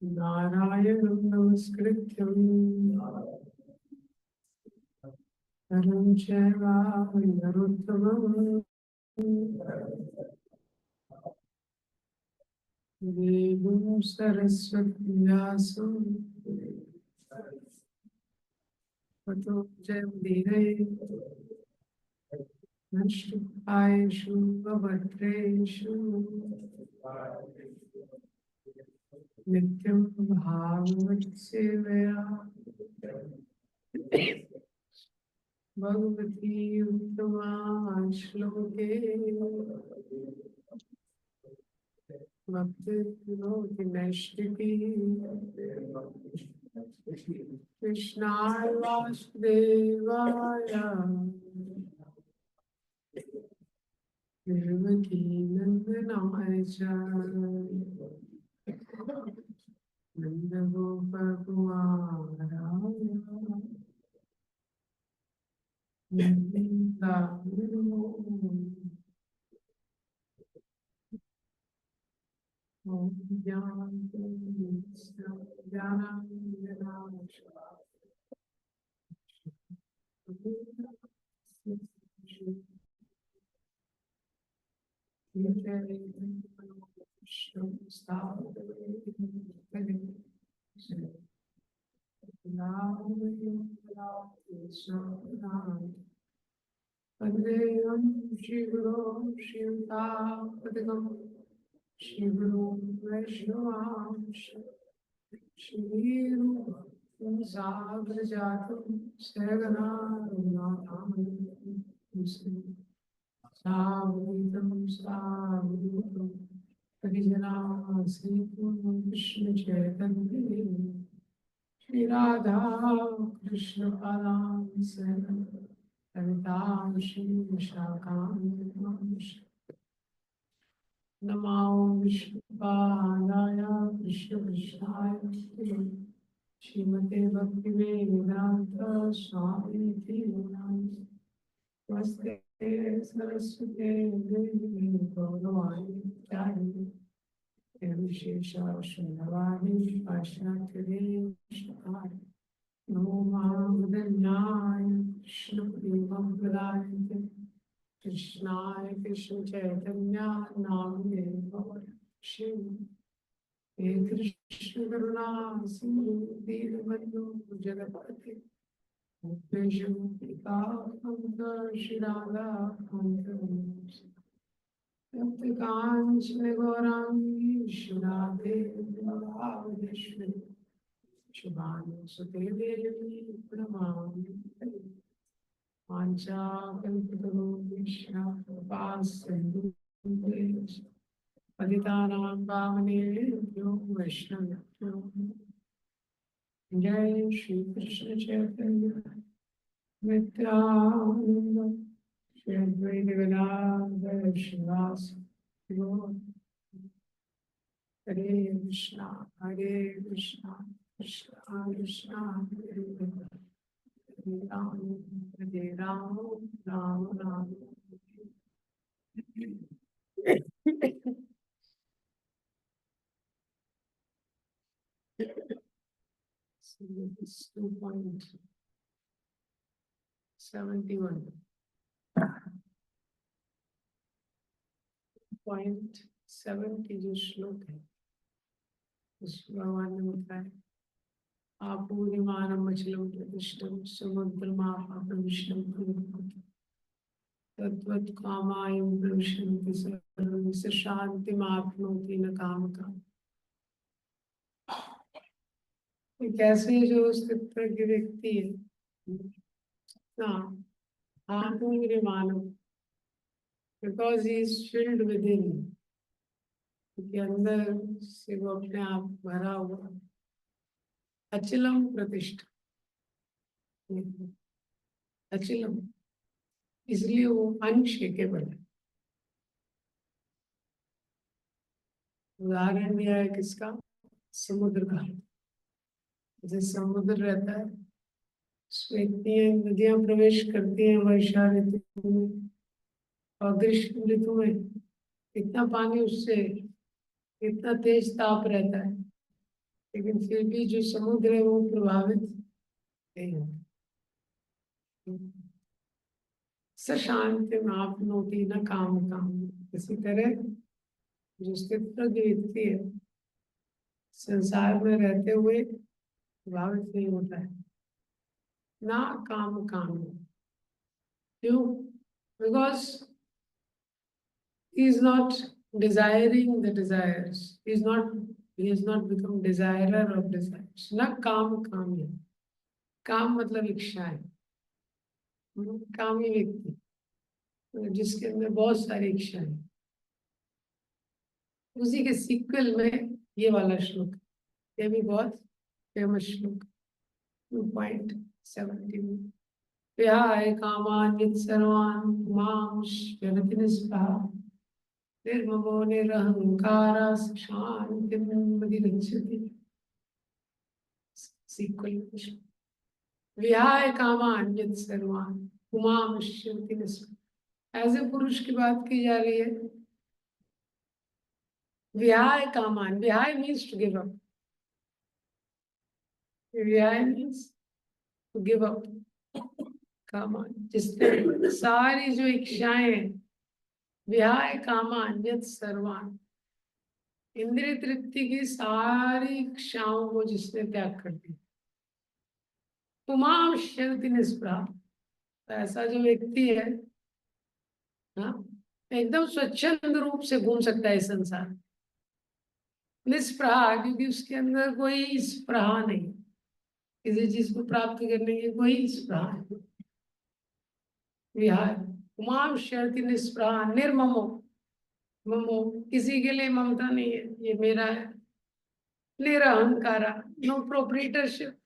नारायणं नमस्कृत्यं नरं चैव नरोत्तमं देवीं सरस्वतीं व्यासं ततो जयमुदीरये नमस्कृतायेषु भद्रेषु नित्यं भागवत सेवया भगवती उत्तमा श्लोके भक्ति नैष्टिकी कृष्णाय वासुदेवाय देवकी नंदनाय च नन्दगोपकुमाराय वन्देहं श्रीगुरो श्रीयुतापदकं श्रीगुरो वैष्णवांश श्रीरूपं साग्रजातं सहगना रघुनाथान्वितं सावधूतं सावधूतं परिजनासीतं कृष्णचैतन्ये श्री राधा कृष्ण पादां सहितं श्री विशाखां नमो विष्णुपादाय कृष्णकृष्णाय श्रीमते भक्तिवेदांत स्वामी नमस्ते सरस्वते देवी गौरवाणी विशेष शून्यवाणी पाश्चात्य नमो महावदन्याय कृष्णप्रेमं प्रदायते कृष्णाय कृष्ण चैतन्य नामने शिव हे कृष्ण करुणा सिंधु दीनबंधु जगत्पते श्रीराधा कांचन गौरांगी श्रीराधे वृंदावनेश्वरी शुभानु सुते देवी प्रणमामि वाञ्छाकल्पतरुभ्यश्च कृपासिन्धुभ्यश्च पतितानां पावनेभ्यो वैष्णवेभ्यो जय श्री कृष्ण चैतन्य नित्यानंद श्री अद्वैत गदाधर श्रीवासादि गौर हरे कृष्णा कृष्णा कृष्णा हरे हरे राम हरे राम राम राम So this 2.71 की जो श्लोक है उस भगवान ने बताया आपूर्यमानम अचलम प्रतिष्ठम समुद्रमापाप्रविष्टम तद्वत् कामायं प्रविशन्ति सर्वस्य शान्तिमाप्नोति न कामकाम। कैसे जो स्थित की व्यक्ति है ना आपूर्यमानम because he is filled with इन के अंदर से वो अपने आप भरा हुआ अचलम प्रतिष्ठा अचलम इसलिए वो अनशेकेबल है। उदाहरण दिया है किसका समुद्र का जैसे समुद्र रहता है उसमें इतनी नदियां प्रवेश करती हैं वर्षा ऋतु में और ग्रीष्म ऋतु में इतना पानी उससे इतना तेज ताप रहता है लेकिन फिर भी जो समुद्र है वो प्रभावित नहीं होता। स शांति आपनोति न काम काम। इसी तरह जो स्थितप्रज्ञ व्यक्ति है संसार में रहते हुए प्रभावित नहीं होता है, ना काम काम। क्यों? Because he is not desiring the desires. He has not become desirer of desires. ना काम काम है। काम मतलब इच्छा है। कामी व्यक्ति जिसके अंदर बहुत सारी इच्छा है, उसी के सीक्वल में ये वाला श्लोक, ये भी बहुत फेमस श्लोक 2.17। विहाय कामान् यत् सर्वान् मां शरति निस्पृहा निर्ममो निरहंकारः शान्तिमधिगच्छति। सीक्वल विहाय कामान् यत् सर्वान् मां शरति निस्पृहा। ऐसे पुरुष की बात की जा रही है। विहाय कामान, विहाय मीन्स टू गिव अप। विहाय मीन्स टू गिव अप। कामान जिसने सारी जो इच्छाएं, विहाय कामान यत् सर्वान, इंद्रिय तृप्ति की सारी इच्छाओं को जिसने त्याग कर दी। पुमाम शरति निस्पृहा, ऐसा जो व्यक्ति है हाँ, एकदम स्वच्छंद रूप से घूम सकता है इस संसार। निस्पृहा क्योंकि उसके अंदर कोई स्पृहा नहीं, किसी चीज को प्राप्त करने की कोई स्पृहा नहीं। विहाय उमाम शरति निस्पृहा निर्ममो, ममो किसी के लिए ममता नहीं है, ये मेरा है। निरहंकारा, no प्रोप्रीटरशिप,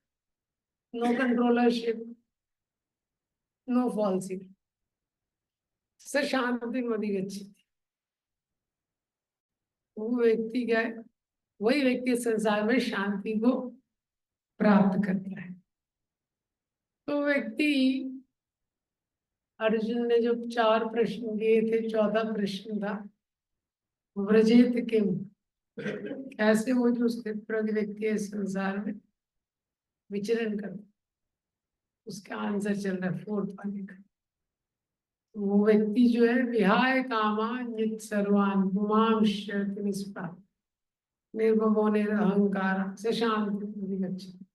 no controllership, no falsity. स शांति मधिगच्छति। वो व्यक्ति क्या है? वही व्यक्ति संसार में शांति को प्राप्त करता है। तो व्यक्ति, अर्जुन ने जो 4 प्रश्न दिए थे, 14 प्रश्न था व्रजेत किम, कैसे वो जो स्थितप्रज्ञ व्यक्ति है संसार में विचरण करता, उसका आंसर चल रहा है 4th वाले का। वो व्यक्ति जो है विहाय कामान यत् सर्वान् पुमां शरति निस्पृहा निर्ममो निरहंकार से शांति गच्छति।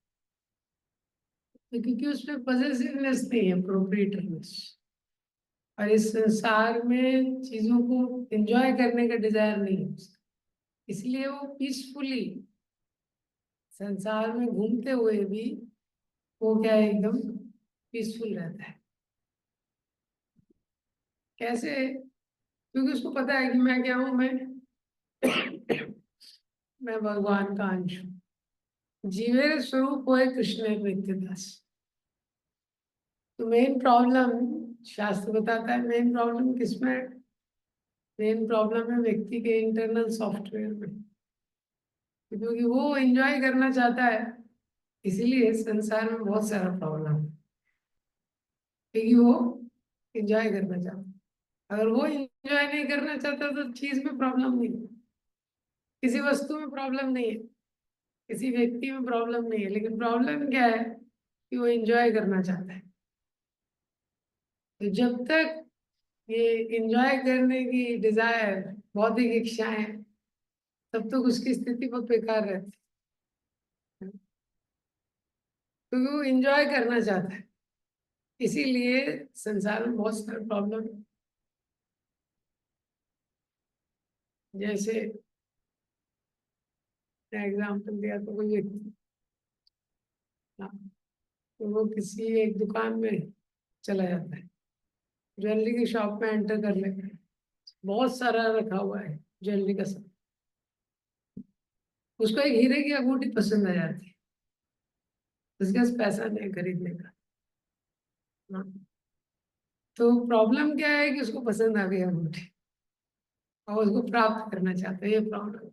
क्योंकि उसमें पॉसेसिवनेस नहीं है, प्रोप्रिएटरनेस, और इस संसार में चीजों को एंजॉय करने का डिजायर नहीं है उसका। इसलिए वो पीसफुली संसार में घूमते हुए भी वो क्या है, एकदम पीसफुल रहता है। कैसे? क्योंकि उसको पता है कि मैं क्या हूं, मैं भगवान का अंश हूँ। जीवेर स्वरूप होए कृष्ण नित्यदास। तो मेन प्रॉब्लम, शास्त्र बताता है मेन प्रॉब्लम किसमें है? मेन प्रॉब्लम है व्यक्ति के इंटरनल सॉफ्टवेयर में। क्योंकि वो एंजॉय करना चाहता है, इसीलिए संसार में बहुत सारा प्रॉब्लम है, क्योंकि वो एंजॉय करना चाहता है। अगर वो एंजॉय नहीं करना चाहता तो चीज में प्रॉब्लम नहीं है, किसी वस्तु में प्रॉब्लम नहीं है, किसी व्यक्ति में प्रॉब्लम नहीं है। लेकिन प्रॉब्लम क्या है कि वो एंजॉय करना चाहता है। तो जब तक ये एंजॉय करने की डिजायर, बौद्धिक इच्छाएं, तब तक उसकी स्थिति बहुत बेकार रहती है, क्योंकि वो एंजॉय करना चाहता है। इसीलिए संसार में बहुत सारे प्रॉब्लम है। जैसे एग्जाम्पल दिया तो कोई व्यक्ति, हाँ, तो वो किसी एक दुकान में चला जाता है, ज्वेलरी की शॉप में एंटर कर लेता है, बहुत सारा रखा हुआ है ज्वेलरी का सब। उसको एक हीरे की अंगूठी पसंद आ जाती है, उसके पास पैसा नहीं खरीदने का। हाँ, तो प्रॉब्लम क्या है कि उसको पसंद आ गई अंगूठी और उसको प्राप्त करना चाहते हैं, ये प्रॉब्लम।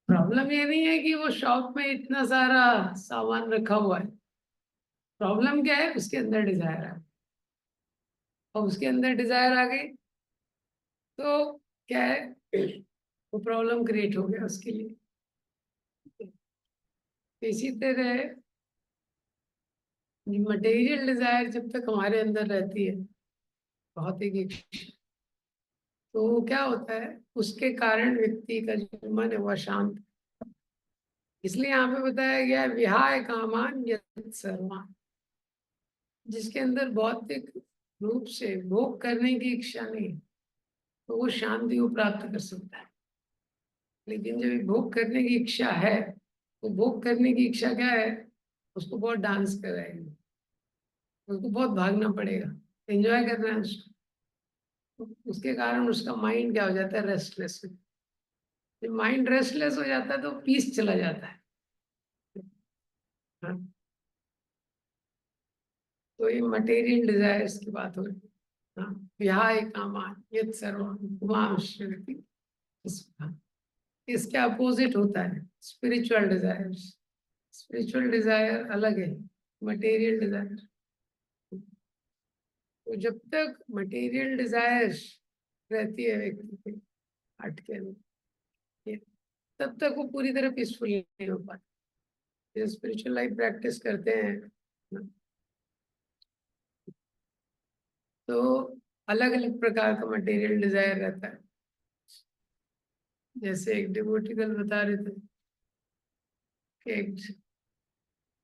प्रॉब्लम ये नहीं है कि वो शॉप में इतना सारा सामान रखा हुआ है। प्रॉब्लम क्या है? उसके अंदर डिजायर है, और उसके अंदर डिजायर आ गई तो क्या है, वो प्रॉब्लम क्रिएट हो गया उसके लिए। इसी तरह मटेरियल डिजायर जब तक हमारे अंदर रहती है, भौतिक इच्छा, तो वो क्या होता है, उसके कारण व्यक्ति का जो मन है वह शांत। इसलिए यहाँ पे बताया गया है, विहाय कामान यत् सर्वान। जिसके अंदर भौतिक रूप से भोग करने की इच्छा नहीं है, तो वो शांति को प्राप्त कर सकता है। लेकिन जब भोग करने की इच्छा है, तो भोग करने की इच्छा क्या है, उसको बहुत डांस कराएगी, उसको बहुत भागना पड़ेगा, एंजॉय करना है उसको। उसके कारण उसका माइंड क्या हो जाता है, रेस्टलेस। जब माइंड रेस्टलेस हो जाता है तो पीस चला जाता है। हाँ, तो ये मटेरियल डिजायर्स की बात हो रही है। हाँ, विहाय कामान यत् सर्वं पुमांश्यति। इसके अपोजिट होता है स्पिरिचुअल डिजायर्स। स्पिरिचुअल डिजायर अलग है, मटेरियल डिजायर। तो जब तक मटेरियल डिजायर्स रहती है व्यक्ति के हार्ट के अंदर, तब तक वो पूरी तरह पीसफुल नहीं हो पाता। जो स्पिरिचुअल लाइफ प्रैक्टिस करते हैं ना, तो अलग अलग प्रकार का मटेरियल डिजायर रहता है। जैसे एक डिवोटी कल बता रहे थे कि एक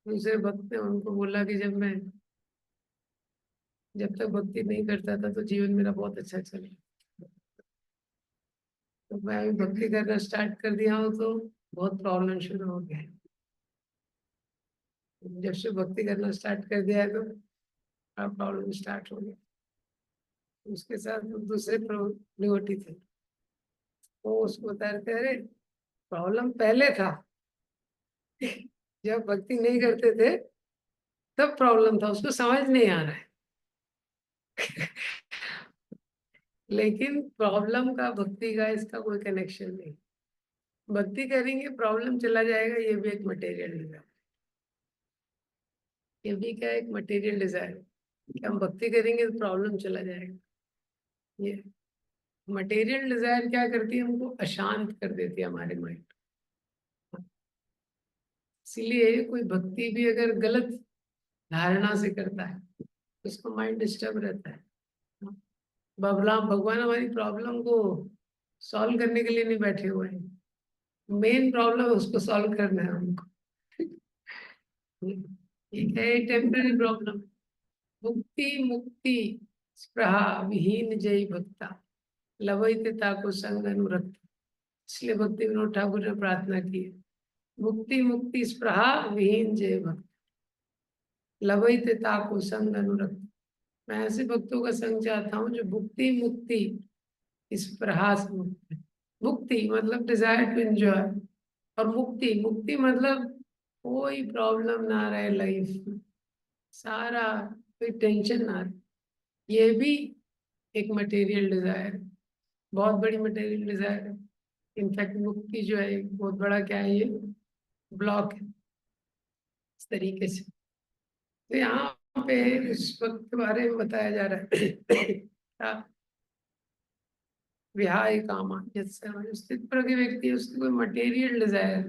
दूसरे भक्त ने उनको बोला कि जब तक भक्ति नहीं करता था तो जीवन मेरा बहुत अच्छा चला, तो मैं अभी भक्ति करना स्टार्ट कर दिया हूँ तो बहुत प्रॉब्लम शुरू हो गया है। जब से भक्ति करना स्टार्ट कर दिया है तो प्रॉब्लम स्टार्ट हो गया। उसके साथ दूसरे डिवोटी थे, वो उसको बता रहे थे, अरे प्रॉब्लम पहले था, जब भक्ति नहीं करते थे तब प्रॉब्लम था, उसको समझ नहीं आ रहा है। लेकिन प्रॉब्लम का भक्ति का इसका कोई कनेक्शन नहीं। भक्ति करेंगे प्रॉब्लम चला जाएगा, ये भी एक मटेरियल डिजायर। ये भी क्या है, एक मटेरियल डिजायर कि हम भक्ति करेंगे तो प्रॉब्लम चला जाएगा। ये मटेरियल डिजायर क्या करती है, हमको अशांत कर देती है हमारे माइंड। इसीलिए कोई भक्ति भी अगर गलत धारणा से करता है तो उसका माइंड डिस्टर्ब रहता है। भगवान हमारी प्रॉब्लम को सॉल्व करने के लिए नहीं बैठे हुए हैं, मेन प्रॉब्लम है उसको सॉल्व करना है हमको। ये क्या है, टेम्पररी प्रॉब्लम। मुक्ति मुक्ति स्पृहा विहीन जय भक्ता लवैते ताको संग अनुरक्त। इसलिए भक्ति विनोद ठाकुर ने प्रार्थना की है, मुक्ति मुक्ति स्पृहा विहीन जय भक्त लवैते ताको संग अनुरक्त। मैं ऐसे भक्तों का संग चाहता हूँ जो भुक्ति मुक्ति इस प्रहास मुक्ति। मुक्ति मतलब डिजायर टू एंजॉय, और मुक्ति मुक्ति मतलब कोई प्रॉब्लम ना रहे लाइफ में, सारा कोई टेंशन ना रहे। ये भी एक मटेरियल डिजायर है, बहुत बड़ी मटेरियल डिजायर है। इनफैक्ट मुक्ति जो है एक बहुत बड़ा क्या है, ये ब्लॉक है इस तरीके से। तो यहाँ पे इस वक्त के बारे में बताया जा रहा है विहाय कामा, जैसे स्थित प्रज्ञ व्यक्ति है उसकी कोई मटेरियल डिजायर,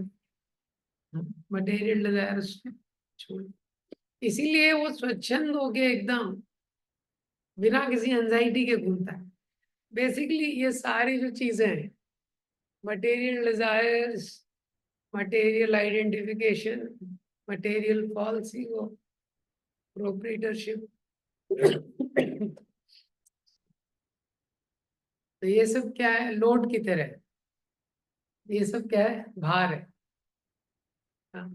मटेरियल डिजायर उसने छोड़, इसीलिए वो स्वच्छंद हो गया एकदम, बिना किसी एंजाइटी के घूमता है। बेसिकली ये सारी जो चीजें हैं, material desires, material identification, material false ego, proprietorship, तो ये सब क्या है, लोड की तरह, ये सब क्या है, भार है। हाँ,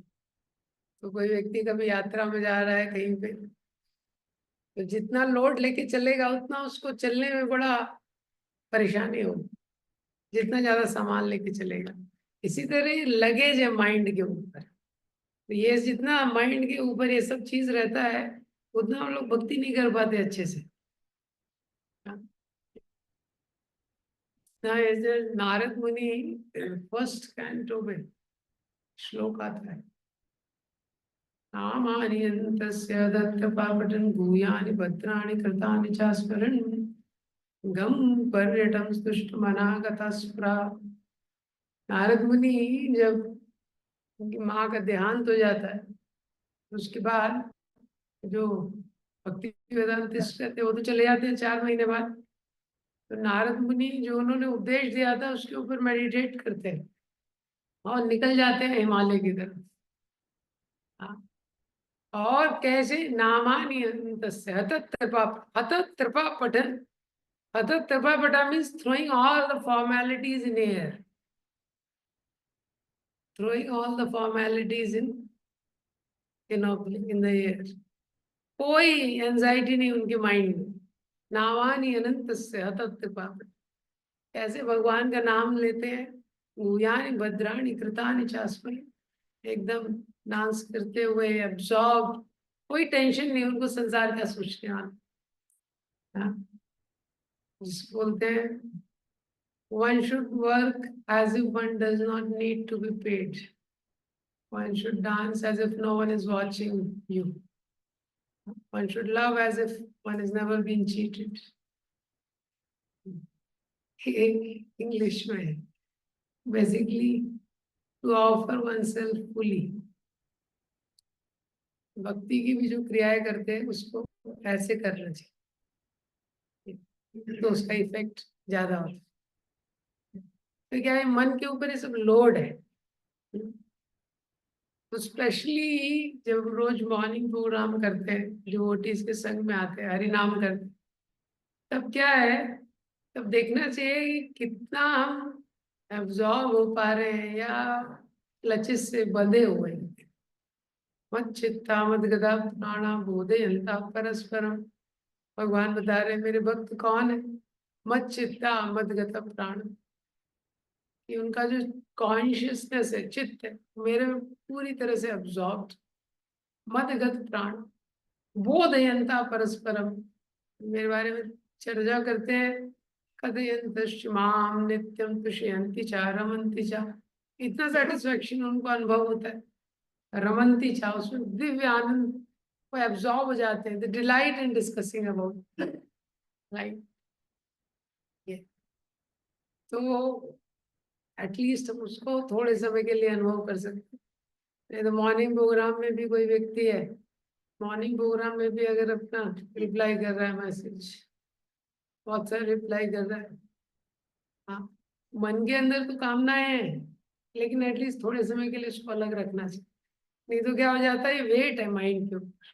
तो कोई व्यक्ति कभी यात्रा में जा रहा है कहीं पे, तो जितना लोड लेके चलेगा उतना उसको चलने में बड़ा परेशानी होगी, जितना ज्यादा सामान लेके चलेगा। इसी तरह लगेज है माइंड के ऊपर, तो ये जितना माइंड के ऊपर ये सब चीज रहता है, उतना हम लोग भक्ति नहीं कर पाते अच्छे से। हाँ, नारद मुनि फर्स्ट कैंटो में श्लोक आता है, नामान्यन्तस्य दत्तपापटन् भूयानि भद्राणि कृतानि च स्मरन् गम पर्यटम स्तुष्ट मनागता स्प्रा। नारद मुनि जब उनकी माँ का देहांत हो जाता है। उसके बाद जो भक्ति वेदांतिस्ट रहते हैं वो तो चले जाते हैं 4 महीने बाद। तो नारद मुनि जो उन्होंने उपदेश दिया था उसके ऊपर मेडिटेट करते हैं और निकल जाते हैं हिमालय की तरफ। हाँ। और कैसे नामानि अनन्तस्य हतत कृपा पठन। हतत कृपा पठा means throwing all the formalities in air, throwing all the formalities in the air। कोई एंजाइटी नहीं उनके माइंड में। नामानि अनन्तस्य हतत कृपा। कैसे भगवान का नाम लेते हैं, गुह्यानि भद्राणि कृतानि चास्मि, एकदम डांस करते हुए एब्जॉर्ब, कोई टेंशन नहीं उनको संसार का सोचने वाला। हाँ, जिसको बोलते हैं one should work as if one does not need to be paid, one should dance as if no one is watching you, one should love as if one has never been cheated। English में basically to offer one self fully. भक्ति की भी जो क्रियाएं करते हैं उसको ऐसे करना चाहिए, तो उसका इफेक्ट ज्यादा होता है। तो क्या है, मन के ऊपर ये सब लोड है। तो स्पेशली जब रोज मॉर्निंग प्रोग्राम करते हैं, डिवोटीज के संग में आते हैं, हरि नाम करते हैं, तब क्या है, तब देखना चाहिए कि कितना हम एब्जॉर्ब हो पा रहे हैं या क्लचेस से बंधे हुए हैं। मत चित्ता मत गदा प्राणा बोधयन्ता परस्परम। भगवान बता रहे हैं मेरे भक्त कौन है, मत चित्ता मत गता प्राण, कि उनका जो कॉन्शियसनेस है, चित्त है, मेरे में पूरी तरह से अब्सॉर्ब। मत गत प्राण बोधयन्ता परस्परम, मेरे बारे में चर्चा करते हैं। कथयन्तश्च माम नित्यम तुष्यन्ति च रमन्ति च, इतना सेटिस्फेक्शन उनको अनुभव होता है। रमन्ति च, उसमें दिव्य आनंद, वो एब्जॉर्ब हो जाते हैं। The delight in discussing about life. तो एटलीस्ट हम उसको थोड़े समय के लिए अनुभव कर सकते हैं। नहीं तो मॉर्निंग प्रोग्राम में भी कोई व्यक्ति है, मॉर्निंग प्रोग्राम में भी अगर अपना रिप्लाई कर रहा है मैसेज, बहुत सारे रिप्लाई कर रहा है, हाँ, मन के अंदर तो कामनाएं हैं, लेकिन एटलीस्ट थोड़े समय के लिए उसको अलग रखना चाहिए। नहीं तो क्या हो जाता है, ये वेट है माइंड के ऊपर।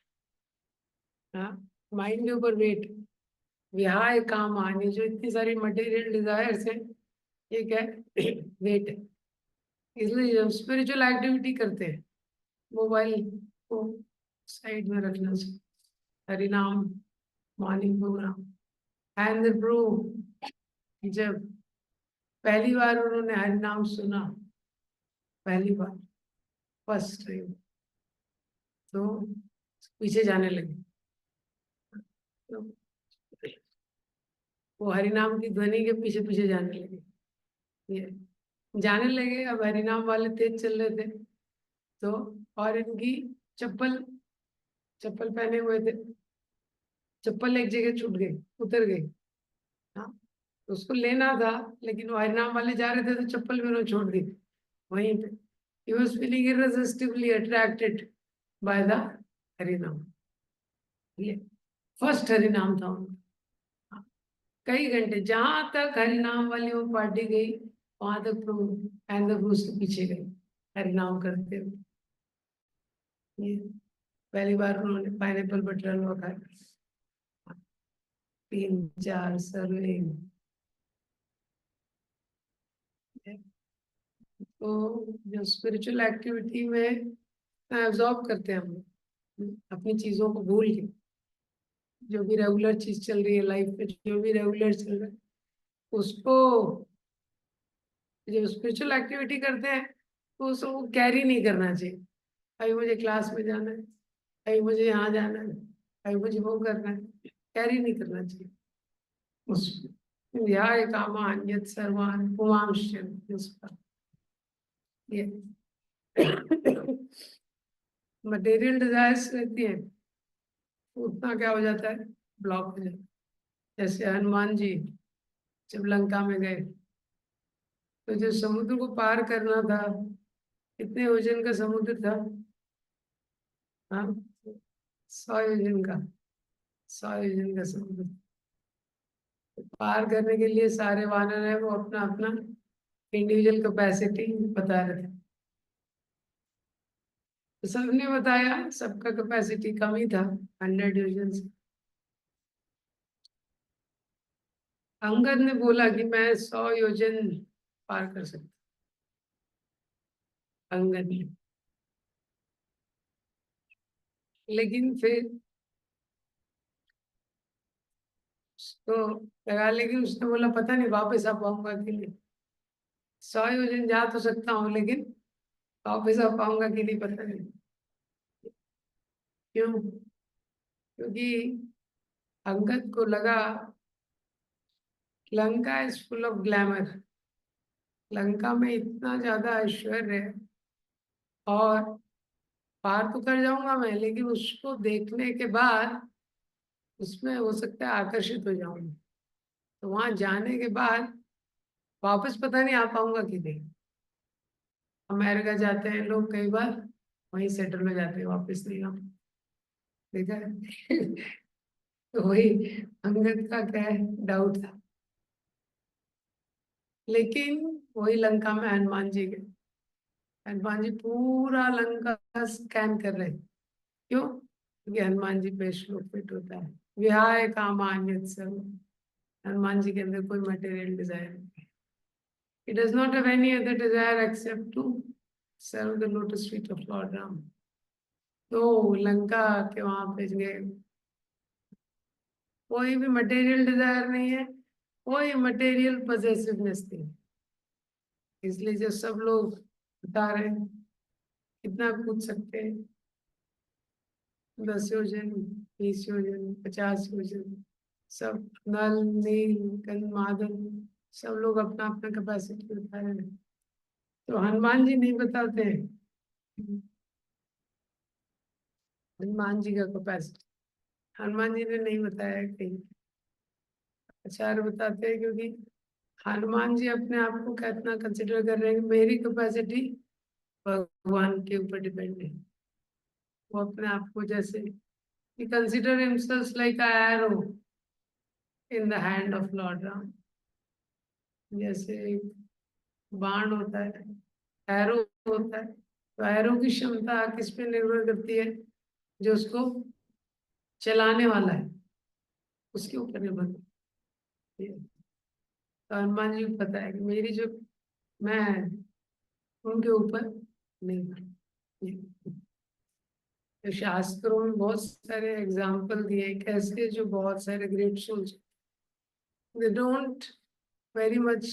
हाँ, माइंड के ऊपर वेट, विहाय काम आने, जो इतनी सारी मटेरियल डिजायर्स है, ये क्या है, वेट है। इसलिए जब स्पिरिचुअल एक्टिविटी करते हैं, मोबाइल को साइड में रखना चाहिए। हरि नाम, मॉर्निंग प्रोग्राम। एंड ब्रो, जब पहली बार उन्होंने हरि नाम सुना, पहली बार, फर्स्ट टाइम, तो पीछे जाने लगे। तो वो हरि नाम की ध्वनि के पीछे पीछे जाने लगे। ये जाने लगे। अब हरि नाम वाले तेज चल रहे थे, तो और इनकी चप्पल चप्पल पहने हुए थे, चप्पल एक जगह छूट गई, उतर गई। हाँ, तो उसको लेना था, लेकिन वो हरिनाम वाले जा रहे थे तो चप्पल भी उन्होंने छोड़ दी वहीं पे। He was feeling irresistibly attracted by the हरिनाम। ये फर्स्ट हरिनाम था उनका। हाँ, कई घंटे जहां तक हरिनाम वाली वो पार्टी गई, वहां तक प्रभु एंड प्रभु उसके पीछे गए हरिनाम करते हुए। ये पहली बार उन्होंने पाइनएप्पल बटर हलवा खाया, 3-4 सर्विंग। तो जो स्पिरिचुअल एक्टिविटी में एब्जॉर्ब करते हैं हम लोग, अपनी चीजों को भूल के, जो भी रेगुलर चीज चल रही है लाइफ में, जो भी रेगुलर चल रहा है उसको, जब स्पिरिचुअल एक्टिविटी करते हैं तो उसको कैरी नहीं करना चाहिए। अभी मुझे क्लास में जाना है, अभी मुझे यहाँ जाना है, अभी मुझे वो करना है, कैरी नहीं करना चाहिए उस ध्याय कामान यत् सर्वान् पुमांश्च निष्पा। ये मटेरियल डिजायर्स रहती है, तो उतना क्या हो जाता है, ब्लॉक हो जाता है। जैसे हनुमान जी जब लंका में गए, तो जो समुद्र को पार करना था, कितने योजन का समुद्र था? हाँ, 100 योजन का। 100 योजन का समुद्र पार करने के लिए सारे वानर है वो अपना अपना इंडिविजुअल कैपेसिटी बता रहे थे। तो सबने बताया सबका कैपेसिटी कम ही था 100 योजन से। अंगद ने बोला कि मैं 100 योजन पार कर सकता। अंगद ने, लेकिन फिर तो लगा, लेकिन उसने बोला पता नहीं वापस आ पाऊंगा कि नहीं। 100 योजन जा तो सकता हूँ लेकिन वापस आ पाऊंगा कि नहीं पता नहीं। क्यों? क्योंकि अंगद को लगा Lanka is full of glamour. Lanka में इतना ज्यादा ऐश्वर्य है और पार तो कर जाऊंगा मैं, लेकिन उसको देखने के बाद उसमें हो सकता है आकर्षित हो जाऊंगा। तो वहां जाने के बाद वापस पता नहीं आ पाऊंगा कि नहीं। अमेरिका जाते हैं लोग कई बार, वहीं सेटल हो जाते हैं, वापस नहीं आ। देखा है? तो वही अंगद का क्या है, डाउट था। लेकिन वही लंका में हनुमान जी गए। हनुमान जी पूरा लंका स्कैन कर रहे। क्यों? क्योंकि हनुमान जी पे श्लोक फिट होता है, विहाय कामान्यत सर्व। हनुमान जी के अंदर कोई मटेरियल डिजायर नहीं। He does not have any other desire except to serve the lotus feet of Lord Ram. तो लंका के वहां पे गए, कोई भी मटेरियल डिजायर नहीं है, कोई मटेरियल पजेसिवनेस नहीं। इसलिए जो सब लोग बता रहे हैं कितना कूद सकते हैं, 10 योजन, 20 योजन, 50 योजन, सब नल नील कंद मादन, सब लोग अपना अपना कैपेसिटी बता रहे हैं। तो हनुमान जी नहीं बताते हैं हनुमान जी का कैपेसिटी। हनुमान जी ने नहीं बताया कहीं। आचार्य बताते हैं क्योंकि हनुमान जी अपने आप को कितना कंसिडर कर रहे हैं कि मेरी कैपेसिटी भगवान के ऊपर डिपेंड है। वो अपने आप को जैसे he consider himself like a arrow in the hand of Lord Ram। जैसे एक बाण होता है, एरो होता है, तो एरो की क्षमता किस पे निर्भर करती है? जो उसको चलाने वाला है उसके ऊपर निर्भर करती है। तो हनुमान जी को पता है कि मेरी जो मैं उनके ऊपर नहीं। तो शास्त्रों में बहुत सारे एग्जाम्पल दिए कैसे जो बहुत सारे great souls they don't very much,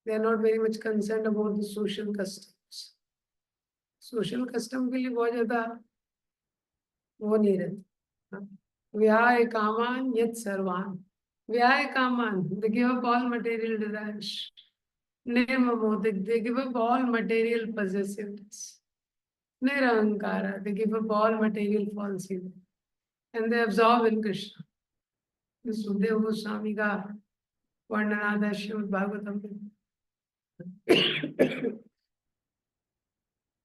they are not very much concern about the social customs. Social custom के लिए बहुत ज्यादा वो नहीं रहता। व्याय कामान यत सर्वान, व्याय कामान they give up all material desires, निर्ममोदिक they give up all material possessiveness, निरहंकार they give up all material falsehood and they absorb in Krishna। Sukhdev Goswami का वर्णन आता है श्रीमद् भागवतम में।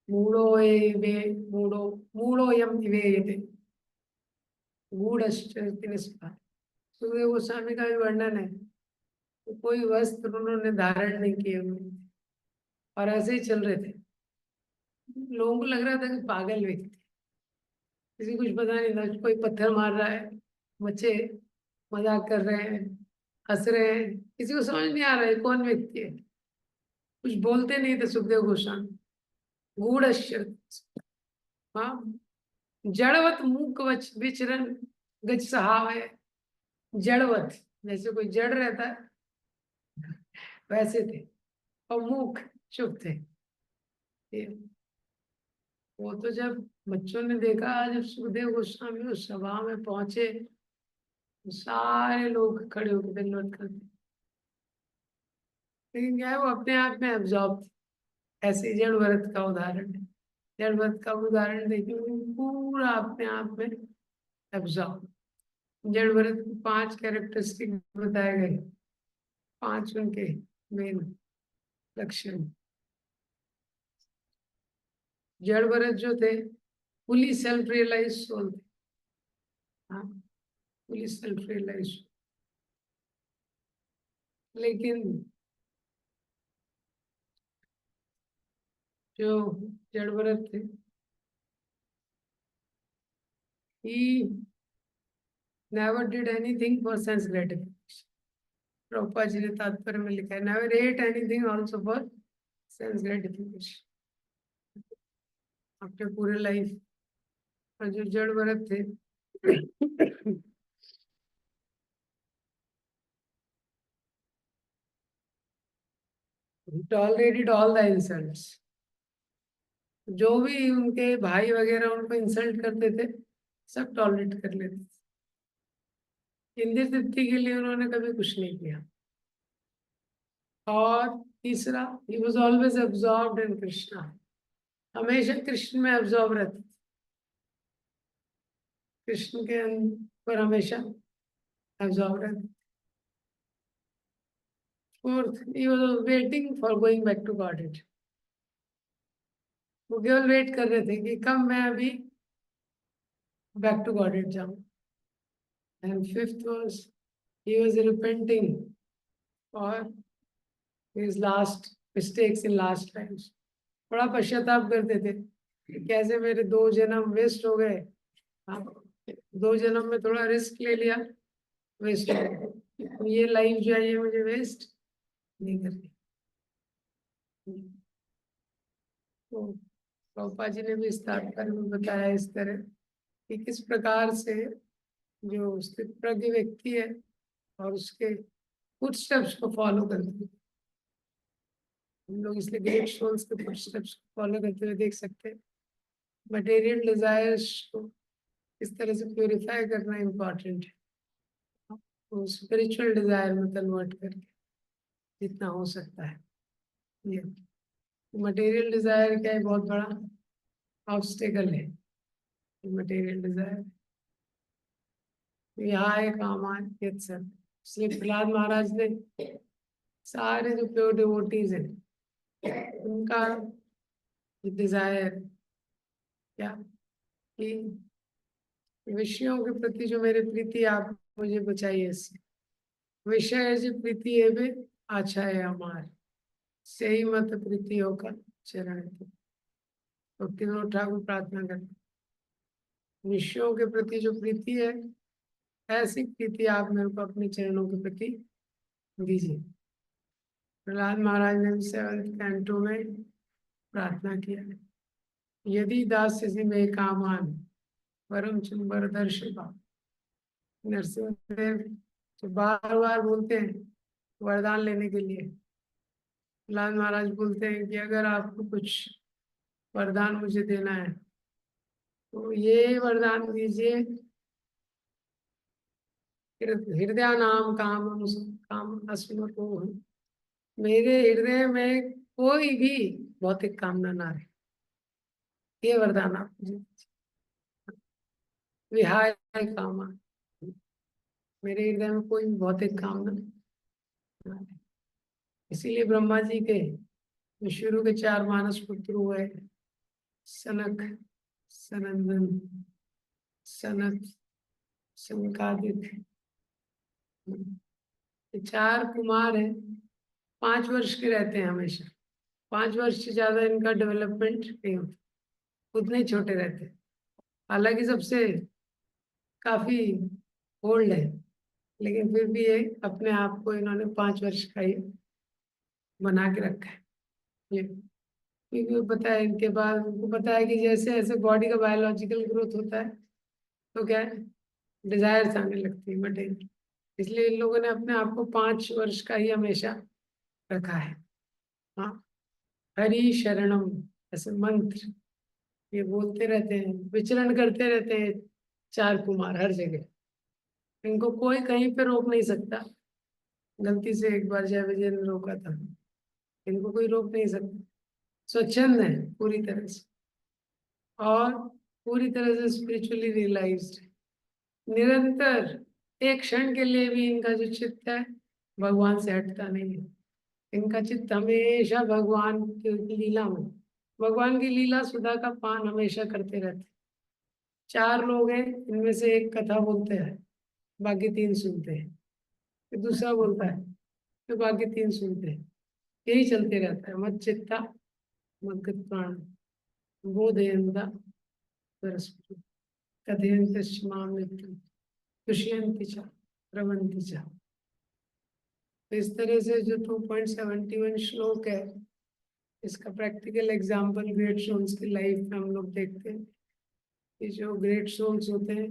मूढ़ो वे मूढ़ो मूढ़ोयम निवेयते गूढ़श्च निष्पा। सुखदेव गोस्वामी का भी वर्णन है, तो कोई वस्त्र उन्होंने धारण नहीं किए हुए थे और ऐसे ही चल रहे थे। लोगों को लग रहा था कि पागल व्यक्ति, किसी कुछ पता नहीं था, कोई पत्थर मार रहा है, बच्चे मजाक कर रहे हैं, हंस रहे हैं, किसी को समझ नहीं आ रहा है कौन व्यक्ति है। कुछ बोलते नहीं थे सुखदेव गोस्वामी। गूढ़, हाँ, जड़वत मूक वच विचरण गज सहावय। जड़वत, जैसे कोई जड़ रहता है वैसे थे, और मूक, चुप थे। ये वो तो जब बच्चों ने देखा, जब सुखदेव गोस्वामी उस सभा में पहुंचे तो सारे लोग खड़े होकर दंडवत करते। लेकिन क्या है, वो अपने आप में एब्जॉर्ब थे। ऐसे जड़ भरत का उदाहरण है। जड़ भरत का उदाहरण देखिए, वो पूरा अपने आप में एब्जॉर्ब। जड़ भरत की 5 कैरेक्टरिस्टिक बताए गए, 5 उनके मेन लक्षण। जड़ भरत जो थे फुली सेल्फ रियलाइज सोल थे। हाँ, फुली सेल्फ रियलाइज। लेकिन जो जड़ भरत थे, he never did anything for sense gratification. Prabhupada ji ने तात्पर्य में लिखा है, never ate anything also for sense gratification. अपने पूरे लाइफ और जो जड़ भरत थे tolerated all the insults. जो भी उनके भाई वगैरह उनको इंसल्ट करते थे सब टॉलरेट कर लेते थे। इंद्र तृप्ति के लिए उन्होंने कभी कुछ नहीं किया। और तीसरा, he was always absorbed in Krishna, हमेशा कृष्ण में अब्जॉर्ब रहते थे, कृष्ण के पर हमेशा अब्जॉर्ब रहते। Fourth, he was waiting for going back to Godhead. वो केवल वेट कर रहे थे कि कब मैं अभी बैक टू गॉडेड जाऊं। And fifth was he was repenting for his last mistakes in last times. बड़ा पश्चाताप करते थे कि कैसे मेरे 2 जन्म वेस्ट हो गए। हाँ, 2 जन्म में थोड़ा रिस्क ले लिया, वेस्ट हो गया। ये लाइफ जो है ये मुझे वेस्ट नहीं करनी। तो प्रभुपाद जी ने भी इस तात्पर्य में बताया इस तरह कि किस प्रकार से जो स्थितप्रज्ञ व्यक्ति है और उसके फुटस्टेप्स को फॉलो करते हैं। हम लोग इसलिए ग्रेट सोल्स के फुटस्टेप्स को फॉलो करते हुए देख सकते हैं। मटेरियल डिजायर्स को इस तरह से प्योरीफाई करना इम्पोर्टेंट है, तो स्पिरिचुअल डिजायर में कन्वर्ट करके जितना हो सकता है। ये मटेरियल डिजायर क्या है, बहुत बड़ा ऑब्स्टेकल है मटेरियल डिजायर। यहाँ एक आमान इसलिए प्रहलाद महाराज ने सारे जो प्योर डिवोटीज हैं उनका डिजायर क्या कि विषयों के प्रति जो मेरी प्रीति आप मुझे बचाइए इससे। विषय जो प्रीति है वे अच्छा है हमार से ही मत प्रीति होकर चरण तो तीनों ठाकुर प्रार्थना करते, विषयों के प्रति जो प्रीति है ऐसी प्रीति आप मेरे को अपने चरणों के प्रति दीजिए। प्रहलाद महाराज ने भी 7th कैंटो में प्रार्थना किया, यदि दास में कामान परम चुंबर दर्शका। नरसिंहदेव तो बार बार बोलते हैं वरदान लेने के लिए। प्रहलाद महाराज बोलते हैं कि अगर आपको कुछ वरदान मुझे देना है तो ये वरदान दीजिए, हृदय नाम काम अस्मको, मेरे हृदय में कोई भी भौतिक कामना ना रहे। ये वरदान आप मुझे विहाय कामा, मेरे हृदय में कोई भौतिक कामना ना रहे। इसीलिए ब्रह्मा जी के शुरू के 4 मानस पुत्र हुए, सनक, सनंदन, सनत, सनकादिक। ये 4 कुमार हैं, 5 वर्ष के रहते हैं हमेशा। 5 वर्ष से ज्यादा इनका डेवलपमेंट नहीं होता, उतने ही छोटे रहते हैं। हालांकि सबसे काफी ओल्ड है, लेकिन फिर भी ये अपने आप को इन्होंने 5 वर्ष का ही बना के रखा है। ये क्योंकि बताया इनके बाद उनको बताया कि जैसे जैसे बॉडी का बायोलॉजिकल ग्रोथ होता है तो क्या है, डिजायर्स आने लगती है मटेरियल। इसलिए इन लोगों ने अपने आप को 5 वर्ष का ही हमेशा रखा है। हाँ, हरि शरणम ऐसे मंत्र ये बोलते रहते हैं, विचरण करते रहते हैं 4 कुमार हर जगह। इनको कोई कहीं पे रोक नहीं सकता। गलती से एक बार जय विजय ने रोका था, इनको कोई रोक नहीं सकता। स्वच्छंद है पूरी तरह से और पूरी तरह से स्पिरिचुअली रियलाइज्ड। निरंतर एक क्षण के लिए भी इनका जो चित्त है भगवान से हटता नहीं है। इनका चित्त हमेशा भगवान की लीला में, भगवान की लीला सुधा का पान हमेशा करते रहते। 4 लोग हैं, इनमें से एक कथा बोलते हैं, बाकी 3 सुनते हैं। फिर दूसरा बोलता है, फिर बाकी 3 सुनते हैं। यही चलते रहता है। मत चित्ता मद्गत प्राण बोधयन्ता परस्परम कथयन्ति माम नित्यं तुष्यन्ति च रमन्ति च। तो इस तरह से जो 2.71 श्लोक है, इसका प्रैक्टिकल एग्जाम्पल ग्रेट सोल्स की लाइफ में हम लोग देखते हैं कि जो ग्रेट सोल्स होते हैं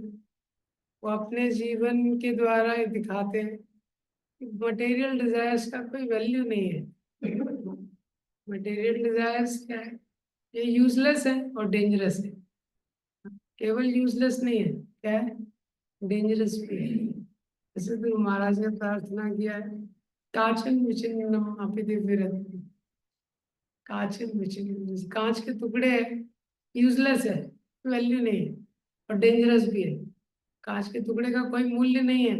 वो अपने जीवन के द्वारा ये दिखाते हैं कि मटेरियल डिजायर्स का कोई वैल्यू नहीं है। मटेरियल डिजायर्स क्या है? ये यूजलेस है और डेंजरस है। केवल यूजलेस नहीं है, क्या है? डेंजरस भी है। जैसे तो महाराज ने प्रार्थना किया है, काचन विचिन्नम अपि दिव्यरत्नम। काचन विचिन्नम, कांच के टुकड़े हैं, यूजलेस है, वैल्यू नहीं है और डेंजरस भी है। कांच के टुकड़े का कोई मूल्य नहीं है,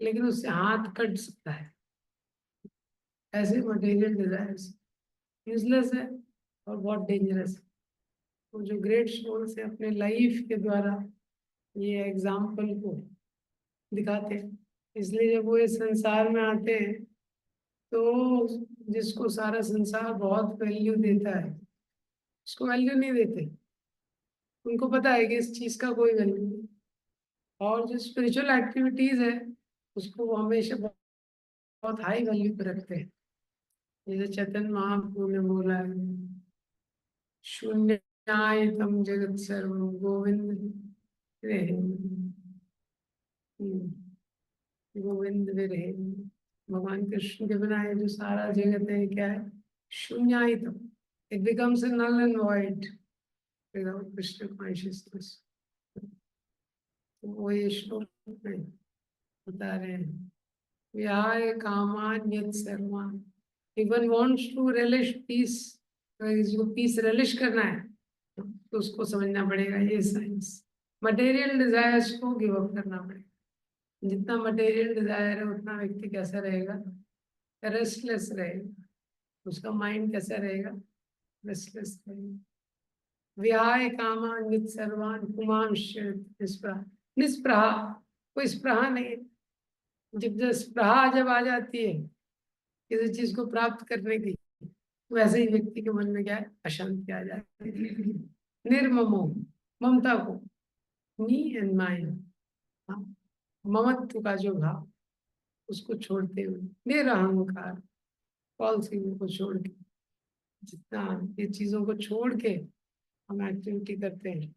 लेकिन उससे हाथ कट सकता है। ऐसे मटेरियल डिजायर्स यूजलेस है और बहुत डेंजरस है। तो जो ग्रेट सोल्स है अपने लाइफ के द्वारा ये एग्जाम्पल को दिखाते हैं। इसलिए जब वो इस संसार में आते हैं तो जिसको सारा संसार बहुत वैल्यू देता है उसको वैल्यू नहीं देते। उनको पता है कि इस चीज का कोई वैल्यू नहीं। और जो स्पिरिचुअल एक्टिविटीज है उसको वो हमेशा बहुत हाई वैल्यू पे रखते हैं। जैसे चैतन्य महाप्रभु ने बोला है, शून्यायतम जगत सर्वम गोविंद विरहे। गोविंद विरहे। भगवान कृष्ण के बिना ये जो सारा जगत है क्या है? शून्यायतम। It becomes a null and void without Krishna consciousness. तो वो ये श्लोक में बता रहे हैं, विहाय कामान यत् सर्वान। If one wants to relish peace, इसको पीस relish करना है तो उसको समझना पड़ेगा ये साइंस। मटेरियल डिजायर्स को गिव अप करना पड़ेगा। जितना मटेरियल डिजायर है उतना व्यक्ति कैसा रहेगा? रेस्टलेस रहेगा। उसका माइंड कैसा रहेगा? रेस्टलेस रहेगा। विहाय कामान सर्वान पुमांश निस्पृहा। निस्पृहा, कोई स्पृहा नहीं है। जब स्पृहा जब आ जाती है किसी चीज को प्राप्त करने की, वैसे ही व्यक्ति के मन में क्या है? अशांति आ जाती है। निर्ममो, ममता को, मी एंड माइन, ममत्व का जो भाव उसको छोड़ते हुए, निरहंकार, फॉल्स ईगो को छोड़ के, जितना ये चीजों को छोड़ के हम एक्टिविटी करते हैं,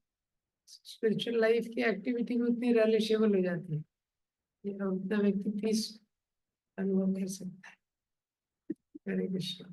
स्पिरिचुअल लाइफ की एक्टिविटी में उतनी रिलेशेबल हो जाती है, ये उतना व्यक्ति पीस अनुभव कर सकता है। हरे कृष्ण।